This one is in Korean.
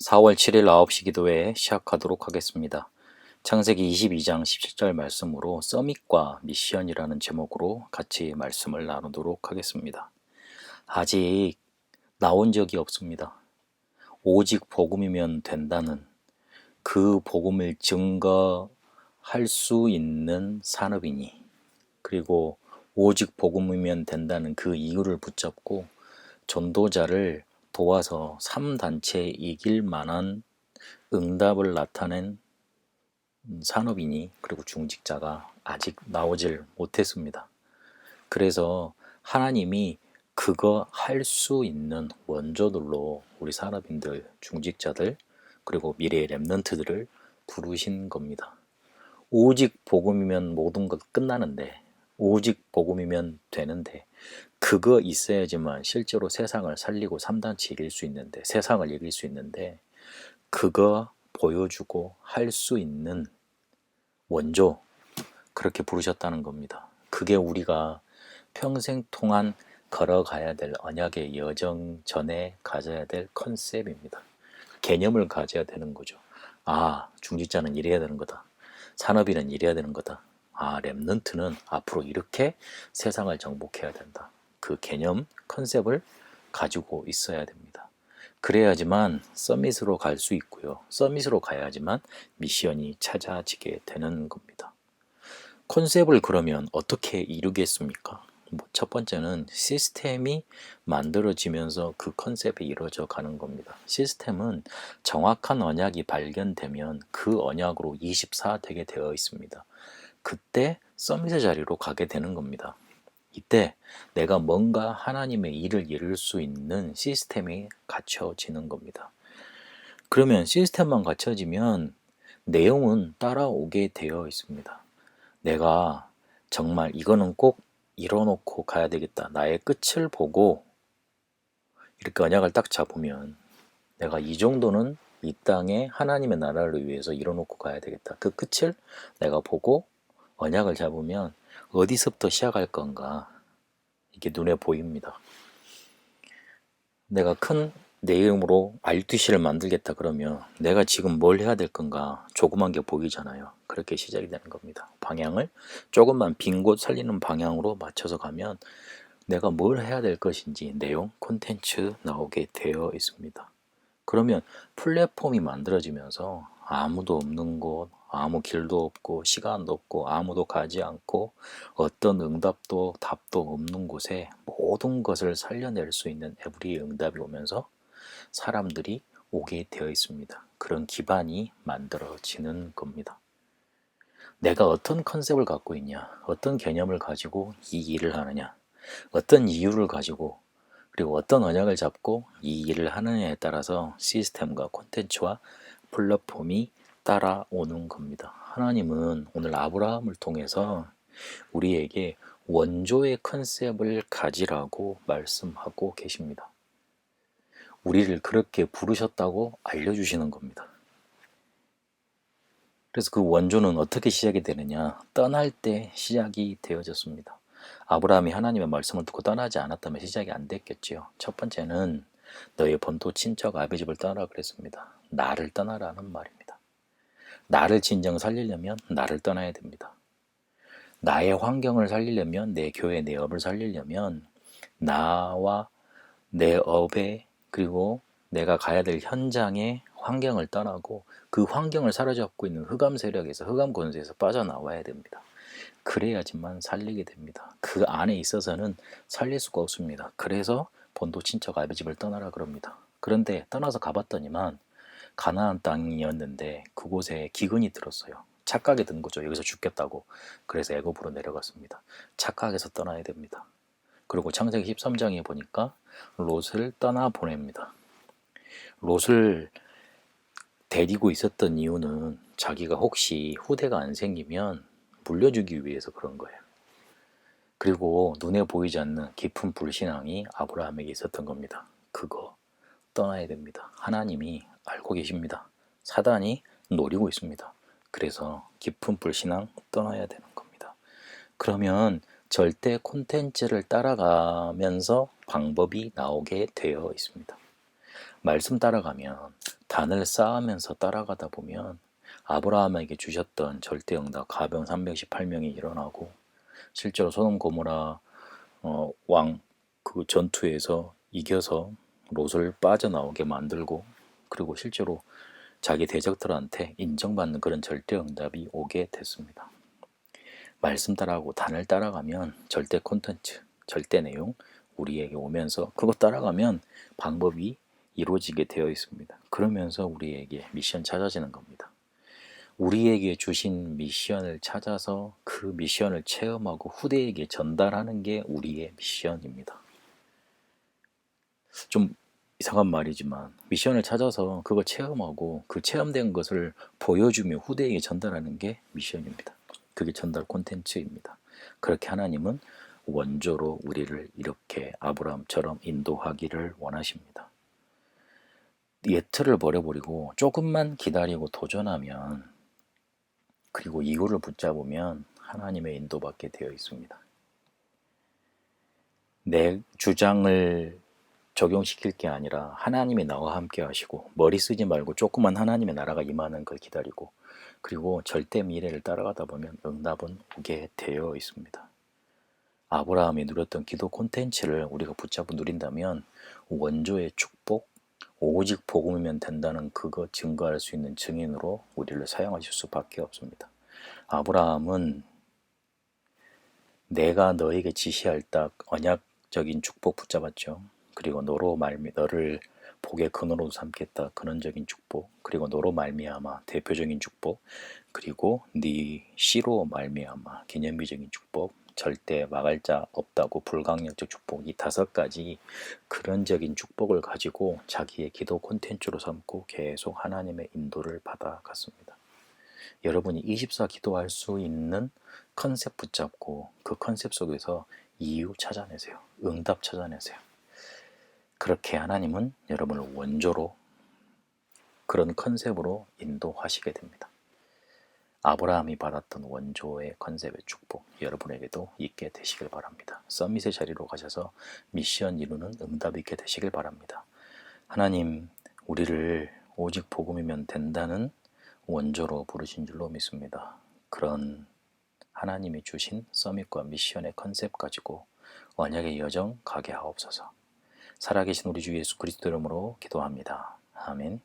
4월 7일 9시 기도회 시작하도록 하겠습니다. 창세기 22장 17절 말씀으로 서밋과 미션이라는 제목으로 같이 말씀을 나누도록 하겠습니다. 아직 나온 적이 없습니다. 오직 복음이면 된다는 그 복음을 증거할 수 있는 산업이니, 그리고 오직 복음이면 된다는 그 이유를 붙잡고 전도자를 도와서 3단체에 이길 만한 응답을 나타낸 산업인이, 그리고 중직자가 아직 나오질 못했습니다. 그래서 하나님이 그거 할 수 있는 원조들로 우리 산업인들, 중직자들, 그리고 미래의 랩런트들을 부르신 겁니다. 오직 복음이면 모든 것 끝나는데, 오직 복음이면 되는데, 그거 있어야지만 실제로 세상을 살리고 3단체 이길 수 있는데, 세상을 이길 수 있는데, 그거 보여주고 할 수 있는 원조, 그렇게 부르셨다는 겁니다. 그게 우리가 평생 동안 걸어가야 될 언약의 여정 전에 가져야 될 컨셉입니다. 개념을 가져야 되는 거죠. 아, 중직자는 이래야 되는 거다. 산업인은 이래야 되는 거다. 아, 랩넌트는 앞으로 이렇게 세상을 정복해야 된다. 그 개념, 컨셉을 가지고 있어야 됩니다. 그래야지만 서밋으로 갈 수 있고요. 서밋으로 가야지만 미션이 찾아지게 되는 겁니다. 컨셉을 그러면 어떻게 이루겠습니까? 첫 번째는 시스템이 만들어지면서 그 컨셉이 이루어져 가는 겁니다. 시스템은 정확한 언약이 발견되면 그 언약으로 24 되게 되어 있습니다. 그때 서밋의 자리로 가게 되는 겁니다. 이때 내가 뭔가 하나님의 일을 이룰 수 있는 시스템이 갖춰지는 겁니다. 그러면 시스템만 갖춰지면 내용은 따라오게 되어 있습니다. 내가 정말 이거는 꼭 이뤄놓고 가야 되겠다. 나의 끝을 보고 이렇게 언약을 딱 잡으면 내가 이 정도는 이 땅에 하나님의 나라를 위해서 이뤄놓고 가야 되겠다. 그 끝을 내가 보고 언약을 잡으면 어디서부터 시작할 건가, 이게 눈에 보입니다. 내가 내 이름으로 RTC를 만들겠다 그러면 내가 지금 뭘 해야 될 건가 조그만 게 보이잖아요. 그렇게 시작이 되는 겁니다. 방향을 조금만 빈 곳 살리는 방향으로 맞춰서 가면 내가 뭘 해야 될 것인지 내용, 콘텐츠 나오게 되어 있습니다. 그러면 플랫폼이 만들어지면서 아무도 없는 곳, 아무 길도 없고 시간도 없고 아무도 가지 않고 어떤 응답도 답도 없는 곳에 모든 것을 살려낼 수 있는 에브리의 응답이 오면서 사람들이 오게 되어 있습니다. 그런 기반이 만들어지는 겁니다. 내가 어떤 컨셉을 갖고 있냐, 어떤 개념을 가지고 이 일을 하느냐, 어떤 이유를 가지고, 그리고 어떤 언약을 잡고 이 일을 하느냐에 따라서 시스템과 콘텐츠와 플랫폼이 따라오는 겁니다. 하나님은 오늘 아브라함을 통해서 우리에게 원조의 컨셉을 가지라고 말씀하고 계십니다. 우리를 그렇게 부르셨다고 알려주시는 겁니다. 그래서 그 원조는 어떻게 시작이 되느냐? 떠날 때 시작이 되어졌습니다. 아브라함이 하나님의 말씀을 듣고 떠나지 않았다면 시작이 안 됐겠지요. 첫 번째는 너의 본토 친척 아비집을 떠나라 그랬습니다. 나를 떠나라는 말입니다. 나를 진정 살리려면 나를 떠나야 됩니다. 나의 환경을 살리려면, 내 교회, 내 업을 살리려면 나와 내 업에, 그리고 내가 가야 될 현장의 환경을 떠나고 그 환경을 사로잡고 있는 흑암 세력에서, 흑암 권세에서 빠져나와야 됩니다. 그래야지만 살리게 됩니다. 그 안에 있어서는 살릴 수가 없습니다. 그래서 본토 친척 아비집을 떠나라 그럽니다. 그런데 떠나서 가봤더니만 가나안 땅이었는데 그곳에 기근이 들었어요. 착각이 든 거죠. 여기서 죽겠다고. 그래서 애굽으로 내려갔습니다. 착각해서 떠나야 됩니다. 그리고 창세기 13장에 보니까 롯을 떠나 보냅니다. 롯을 데리고 있었던 이유는 자기가 혹시 후대가 안 생기면 물려주기 위해서 그런 거예요. 그리고 눈에 보이지 않는 깊은 불신앙이 아브라함에게 있었던 겁니다. 그거 떠나야 됩니다. 하나님이 알고 계십니다. 사단이 노리고 있습니다. 그래서 깊은 불신앙 떠나야 되는 겁니다. 그러면 절대 콘텐츠를 따라가면서 방법이 나오게 되어 있습니다. 말씀 따라가면 단을 쌓으면서 따라가다 보면 아브라함에게 주셨던 절대응답 가병 318명이 일어나고 실제로 소돔 고모라 왕 그 전투에서 이겨서 롯을 빠져나오게 만들고 그리고 실제로 자기 대적들한테 인정받는 그런 절대응답이 오게 됐습니다. 말씀 따라하고 단을 따라가면 절대 콘텐츠, 절대 내용 우리에게 오면서 그거 따라가면 방법이 이루어지게 되어 있습니다. 그러면서 우리에게 미션 찾아지는 겁니다. 우리에게 주신 미션을 찾아서 그 미션을 체험하고 후대에게 전달하는 게 우리의 미션입니다. 좀 이상한 말이지만 미션을 찾아서 그거 체험하고 그 체험된 것을 보여주며 후대에게 전달하는 게 미션입니다. 그게 전달 콘텐츠입니다. 그렇게 하나님은 원조로 우리를 이렇게 아브라함처럼 인도하기를 원하십니다. 예틀을 버려버리고 조금만 기다리고 도전하면 그리고 이유를 붙잡으면 하나님의 인도받게 되어 있습니다. 내 주장을 적용시킬 게 아니라 하나님이 나와 함께 하시고 머리 쓰지 말고 조그만 하나님의 나라가 임하는 걸 기다리고 그리고 절대 미래를 따라가다 보면 응답은 오게 되어 있습니다. 아브라함이 누렸던 기도 콘텐츠를 우리가 붙잡고 누린다면 원조의 축복, 오직 복음이면 된다는 그거 증거할 수 있는 증인으로 우리를 사용하실 수밖에 없습니다. 아브라함은 내가 너에게 지시할 딱 언약적인 축복 붙잡았죠. 그리고 너를 복의 근원으로 삼겠다 근원적인 축복, 그리고 너로 말미암아 대표적인 축복, 그리고 네 씨로 말미암아 기념비적인 축복, 절대 막을 자 없다고 불강력적 축복, 이 5가지 근원적인 축복을 가지고 자기의 기도 콘텐츠로 삼고 계속 하나님의 인도를 받아갔습니다. 여러분이 24 기도할 수 있는 컨셉 붙잡고 그 컨셉 속에서 이유 찾아내세요. 응답 찾아내세요. 그렇게 하나님은 여러분을 원조로 그런 컨셉으로 인도하시게 됩니다. 아브라함이 받았던 원조의 컨셉의 축복 여러분에게도 있게 되시길 바랍니다. 서밋의 자리로 가셔서 미션 이루는 응답이 있게 되시길 바랍니다. 하나님 우리를 오직 복음이면 된다는 원조로 부르신 줄로 믿습니다. 그런 하나님이 주신 서밋과 미션의 컨셉 가지고 언약의 여정 가게 하옵소서. 살아계신 우리 주 예수 그리스도 이름으로 기도합니다. 아멘.